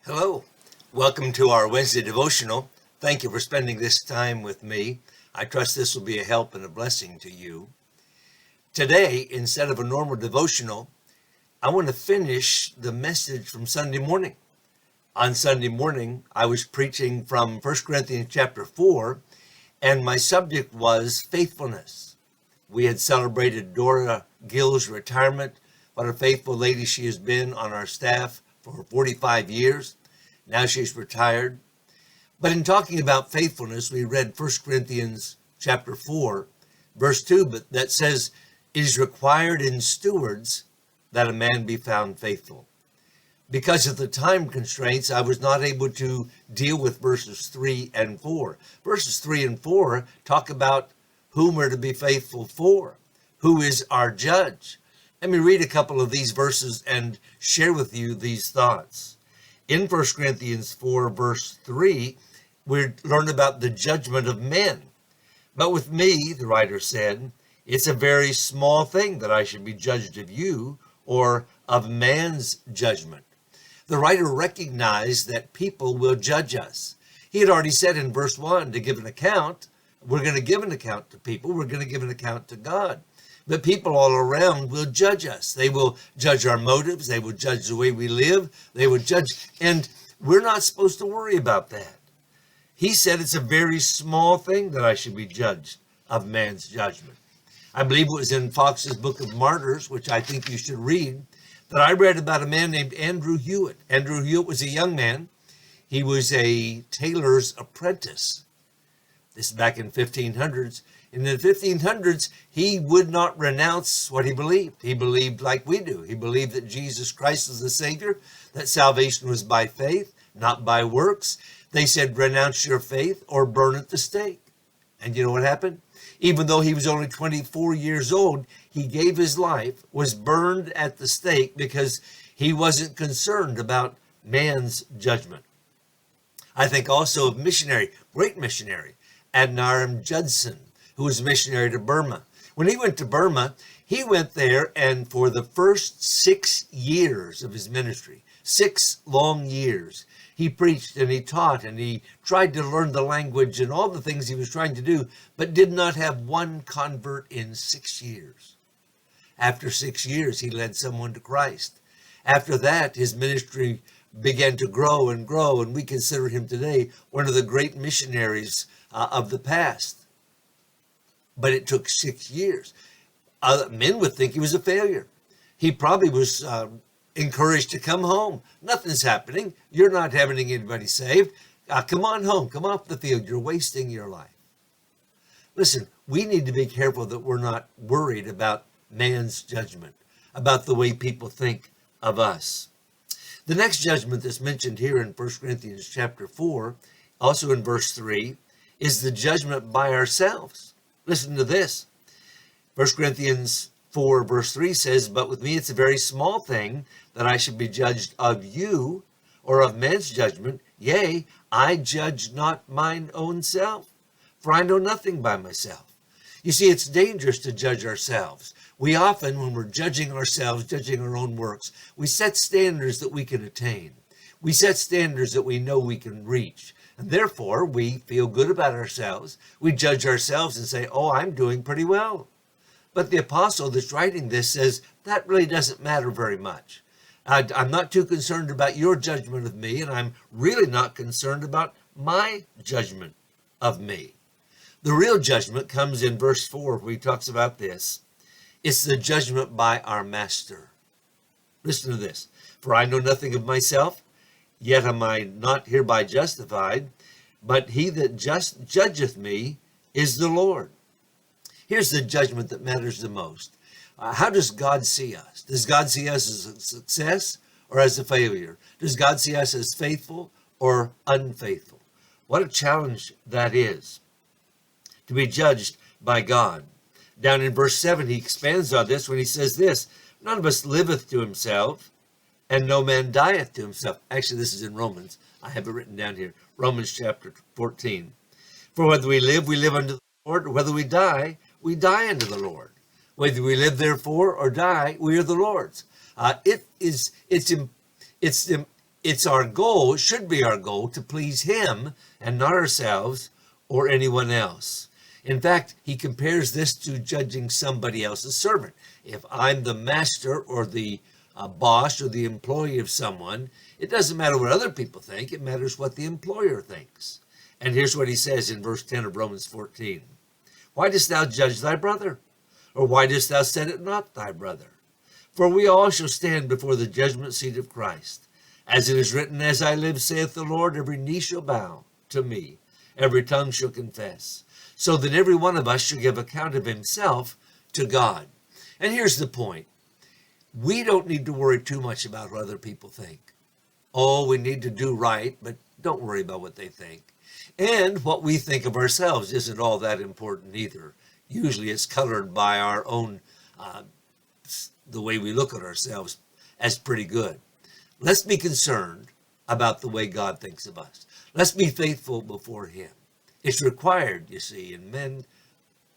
Hello, welcome to our Wednesday devotional. Thank you for spending this time with me. I trust this will be a help and a blessing to you. Today, instead of a normal devotional, I want to finish the message from Sunday morning. On Sunday morning, I was preaching from 1 Corinthians chapter 4, and my subject was faithfulness. We had celebrated Dora Gill's retirement. What a faithful lady she has been on our staff for 45 years. Now she's retired. But in talking about faithfulness, we read 1 Corinthians chapter 4, verse 2, but that says, "It is required in stewards that a man be found faithful." Because of the time constraints, I was not able to deal with verses 3 and 4. Verses 3 and 4 talk about whom we're to be faithful for, who is our judge. Let me read a couple of these verses and share with you these thoughts. In 1 Corinthians 4, verse 3, we learn about the judgment of men. "But with me," the writer said, "it's a very small thing that I should be judged of you or of man's judgment." The writer recognized that people will judge us. He had already said in verse 1 to give an account. We're going to give an account to people. We're going to give an account to God. But people all around will judge us. They will judge our motives. They will judge the way we live. They will judge. And we're not supposed to worry about that. He said it's a very small thing that I should be judged of man's judgment. I believe it was in Fox's Book of Martyrs, which I think you should read, that I read about a man named Andrew Hewitt. Andrew Hewitt was a young man. He was a tailor's apprentice. This is back in 1500s. In the 1500s, he would not renounce what he believed. He believed like we do. He believed that Jesus Christ was the Savior, that salvation was by faith, not by works. They said, renounce your faith or burn at the stake. And you know what happened? Even though he was only 24 years old, he gave his life, was burned at the stake because he wasn't concerned about man's judgment. I think also of great missionary, Adoniram Judson, who was missionary to Burma. When he went to Burma, he went there, and for the first 6 years of his ministry, 6 long years, he preached and he taught and he tried to learn the language and all the things he was trying to do, but did not have one convert in 6 years. After 6 years, he led someone to Christ. After that, his ministry began to grow, and we consider him today one of the great missionaries of the past. But it took 6 years. Men would think he was a failure. He probably was encouraged to come home. Nothing's happening. You're not having anybody saved. Come on home. Come off the field. You're wasting your life. Listen, we need to be careful that we're not worried about man's judgment, about the way people think of us. The next judgment that's mentioned here in 1 Corinthians chapter 4, also in verse 3, is the judgment by ourselves. Listen to this. 1 Corinthians 4 verse 3 says, "But with me it's a very small thing that I should be judged of you or of men's judgment. Yea, I judge not mine own self, for I know nothing by myself." You see, it's dangerous to judge ourselves. We often, when we're judging ourselves, judging our own works, we set standards that we can attain. We set standards that we know we can reach. And therefore, we feel good about ourselves. We judge ourselves and say, oh, I'm doing pretty well. But the apostle that's writing this says, that really doesn't matter very much. I'm not too concerned about your judgment of me, and I'm really not concerned about my judgment of me. The real judgment comes in verse 4, where he talks about this. It's the judgment by our master. Listen to this. "For I know nothing of myself, yet am I not hereby justified, but he that judgeth me is the Lord." Here's the judgment that matters the most. How does God see us? Does God see us as a success or as a failure? Does God see us as faithful or unfaithful? What a challenge that is, to be judged by God. Down in verse 7, he expands on this when he says this, "None of us liveth to himself, and no man dieth to himself." Actually, this is in Romans. I have it written down here. Romans chapter 14. "For whether we live unto the Lord, or whether we die unto the Lord. Whether we live therefore or die, we are the Lord's." It's It's our goal, it should be our goal, to please him and not ourselves or anyone else. In fact, he compares this to judging somebody else's servant. If I'm the master or the boss or the employee of someone, it doesn't matter what other people think, it matters what the employer thinks. And here's what he says in verse 10 of Romans 14. Why dost thou judge thy brother? Or why dost thou set it not thy brother? For we all shall stand before the judgment seat of Christ. As it is written, as I live, saith the Lord, every knee shall bow to me, every tongue shall confess. So that every one of us shall give account of himself to God. And here's the point. We don't need to worry too much about what other people think. Oh, we need to do right, but don't worry about what they think. And what we think of ourselves isn't all that important either. Usually it's colored by our own, the way we look at ourselves as pretty good. Let's be concerned about the way God thinks of us. Let's be faithful before him. It's required, you see, in men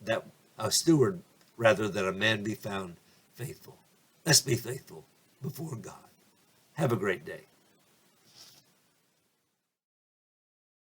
that a steward rather than a man be found faithful. Let's be faithful before God. Have a great day.